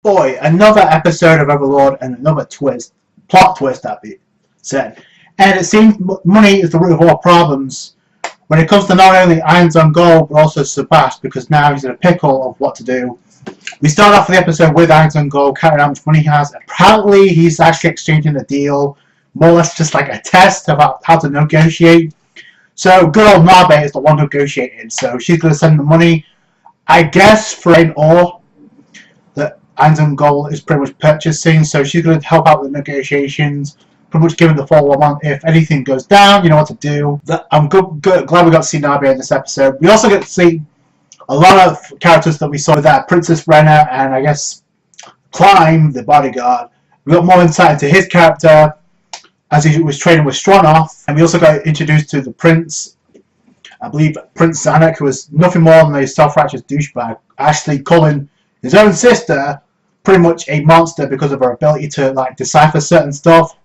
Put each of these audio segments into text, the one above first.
boy, another episode of Overlord and another twist, plot twist that be said. And it seems money is the root of all problems when it comes to not only Irons on Gold, but also Sebas, because now he's in a pickle of what to do. We start off the episode with Irons on Gold, counting how much money he has. Apparently, he's actually exchanging a deal, more or less just like a test about how to negotiate. So, good old Narbe is the one negotiating, so she's going to send the money, I guess, for an ore that Irons on Gold is pretty much purchasing, so she's going to help out with the negotiations, pretty much giving the 411 if anything goes down, you know what to do. I'm glad we got to see Narbe in this episode. We also get to see a lot of characters that we saw with that Princess Renna and I guess Climb, the bodyguard. We got more insight into his character as he was training with Stronov, and we also got introduced to the prince. I believe Prince Zanuck, who was nothing more than a self-righteous douchebag, actually calling his own sister pretty much a monster because of her ability to like decipher certain stuff.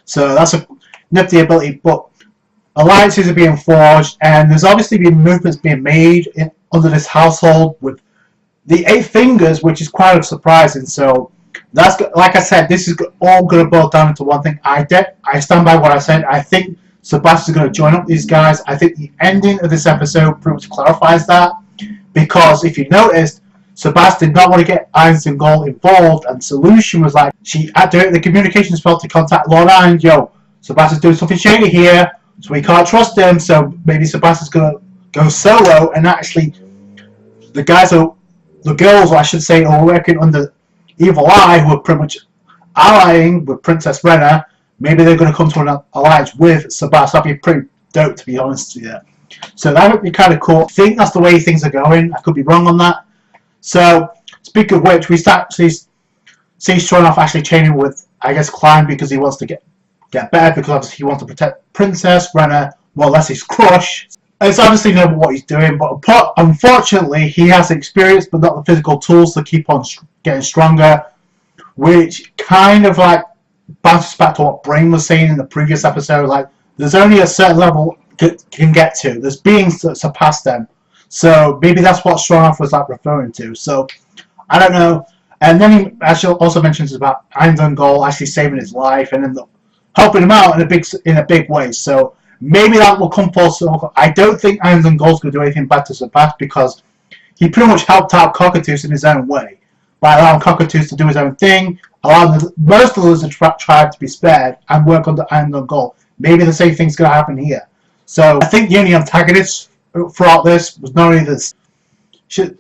So that's a nifty ability, but alliances are being forged, and there's obviously been movements being made under this household with the 8 fingers, which is quite surprising. So that's, like I said, this is all going to boil down into one thing. I stand by what I said. I think Sebas is going to join up these guys. I think the ending of this episode pretty much clarifies that, because if you noticed, Sebas did not want to get Irons and Gold involved, and Solution was like, she had to the communications felt to contact Lord Irons. Yo, Sebas is doing something shady here, so we can't trust him, so maybe Sebas is going to go solo, and actually the girls, I should say, are working under Evil Eye, who are pretty much allying with Princess Renna. Maybe they're going to come to an alliance with Sebas. That'd be pretty dope, to be honest with you. So that would be kind of cool. I think that's the way things are going. I could be wrong on that. So, speaking of which, we start to see Stronov actually training with, I guess, Climb, because he wants to get better, because obviously he wants to protect Princess Renna, well, that's his crush. It's obviously know what he's doing, but unfortunately, he has the experience, but not the physical tools to keep on getting stronger, which kind of like bounces back to what Brain was saying in the previous episode. Like, there's only a certain level can get to. There's beings that surpass them. So maybe that's what Stronov was like referring to. So I don't know. And then he actually also mentions about Irons on Gold actually saving his life and then helping him out in a big way. So maybe that will come full circle. I don't think Irons on Gold's going to do anything bad to Sebas, because he pretty much helped out Cockatoos in his own way by allowing Cockatoos to do his own thing, allowing most of the lizard tribe to be spared and work under Irons on Gold. Maybe the same thing's going to happen here. So I think the only antagonist throughout this was not only this.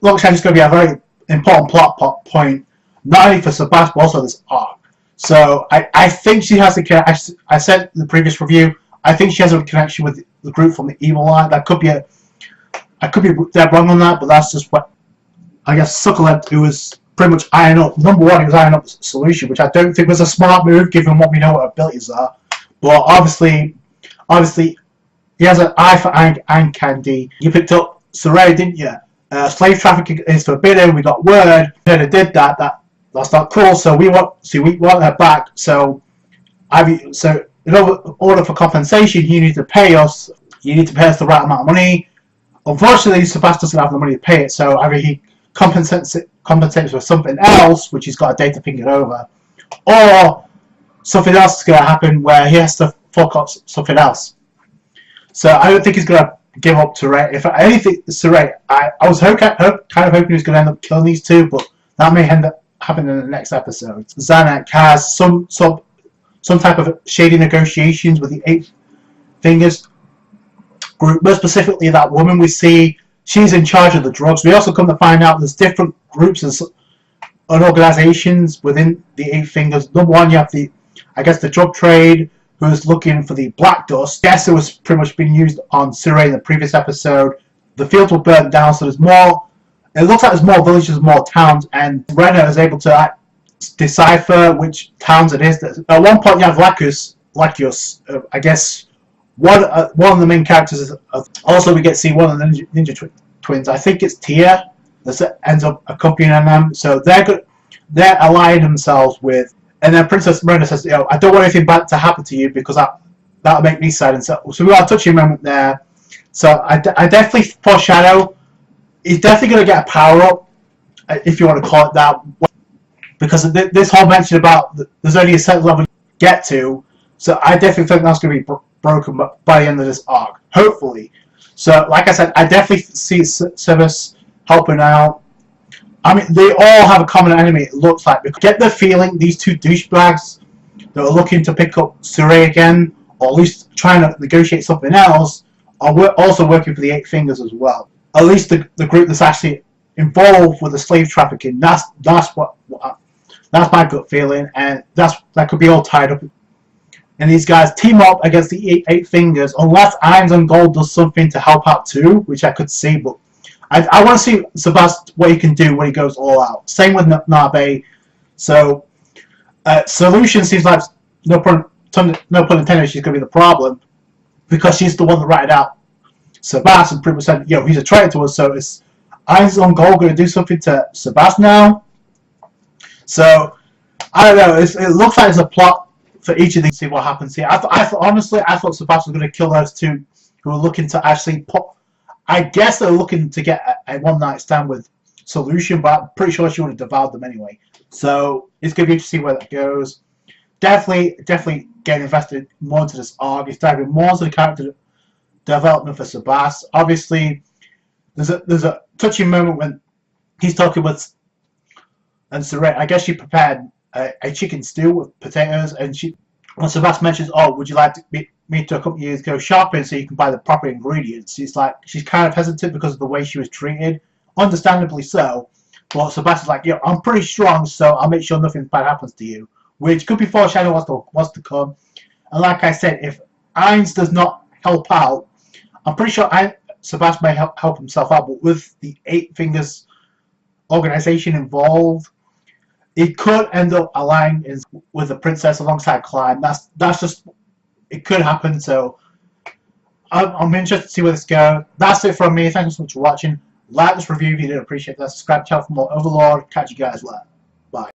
Looks like it's going to be a very important plot point, not only for Sebas but also this arc. So I think she has a connection. I said in the previous review, I think she has a connection with the group from the Evil Eye. That could be I could be dead wrong on that, but that's just what I guess Succulent, who was pretty much ironing up. Number one, he was ironing up the Solution, which I don't think was a smart move given what we know what abilities are. But obviously, he has an eye for iron candy. You picked up Saray, didn't you? Slave trafficking is forbidden. We got word. Then it did that. That's not cool. So we want her back. So in order for compensation, you need to pay us. You need to pay us the right amount of money. Unfortunately, Sebas doesn't have the money to pay it. So either he compensates with something else, which he's got a day to think it over, or something else is going to happen where he has to fork out something else. So I don't think he's going to give up to Ray. If anything, Ray, I was kind of hoping he was going to end up killing these two, but that may end up happening in the next episode. Zanuck has some type of shady negotiations with the 8 Fingers group, more specifically that woman we see. She's in charge of the drugs. We also come to find out there's different groups and organizations within the 8 Fingers. Number one, you have the drug trade, who's looking for the black dust. Yes, it was pretty much being used on Siray in the previous episode. The fields were burnt down, so there's more. It looks like there's more villages, more towns, and Renna is able to decipher which towns it is. At one point, you have Lacus, I guess. One of the main characters is. Also, we get to see one of the ninja twins. I think it's Tia that ends up accompanying them. So they're allying themselves with. And then Princess Renna says, I don't want anything bad to happen to you because that'll make me sad. And so we got a touching moment there. So I definitely foreshadow. He's definitely going to get a power up, if you want to call it that. because this whole mention about there's only a certain level you get to, so I definitely think that's going to be broken by the end of this arc, hopefully. So, like I said, I definitely see Sebas helping out. I mean, they all have a common enemy, it looks like. Get the feeling these two douchebags that are looking to pick up Sure again, or at least trying to negotiate something else, are also working for the Eight Fingers as well. At least the group that's actually involved with the slave trafficking. That's my gut feeling, and that could be all tied up. And these guys team up against the Eight Fingers, unless Irons and Gold does something to help out too, which I could see. But I want to see Sebas what he can do when he goes all out. Same with Nabe. So Solution seems like no pun intended. She's going to be the problem because she's the one that ratted out Sebas and pretty much said, "Yo, he's a traitor to us." So it's Irons on Gold going to do something to Sebas now. So I don't know. It looks like it's a plot for each of these. See what happens here. Honestly, I thought Sebas was going to kill those two who were looking to actually pop. I guess they're looking to get a one-night stand with Solution, but I'm pretty sure she would have devoured them anyway. So it's going to be interesting where that goes. Definitely getting invested more into this arc. It's diving more into the character development for Sebas. Obviously, there's a touching moment when he's talking with and Saret. I guess she prepared a chicken stew with potatoes, and when Sebas mentions, "Oh, would you like me to accompany you to go shopping so you can buy the proper ingredients?" She's kind of hesitant because of the way she was treated, understandably so. But Sebas is like, "Yeah, I'm pretty strong, so I'll make sure nothing bad happens to you," which could be foreshadowing what's to come. And like I said, if Irons does not help out, I'm pretty sure Sebas may help himself out, but with the Eight Fingers organization involved, it could end up aligning with the princess alongside Clyde. That's just, it could happen. So I'm interested to see where this goes. That's it from me. Thank you so much for watching. Like this review if you did appreciate that. Subscribe to the channel for more Overlord. Catch you guys later.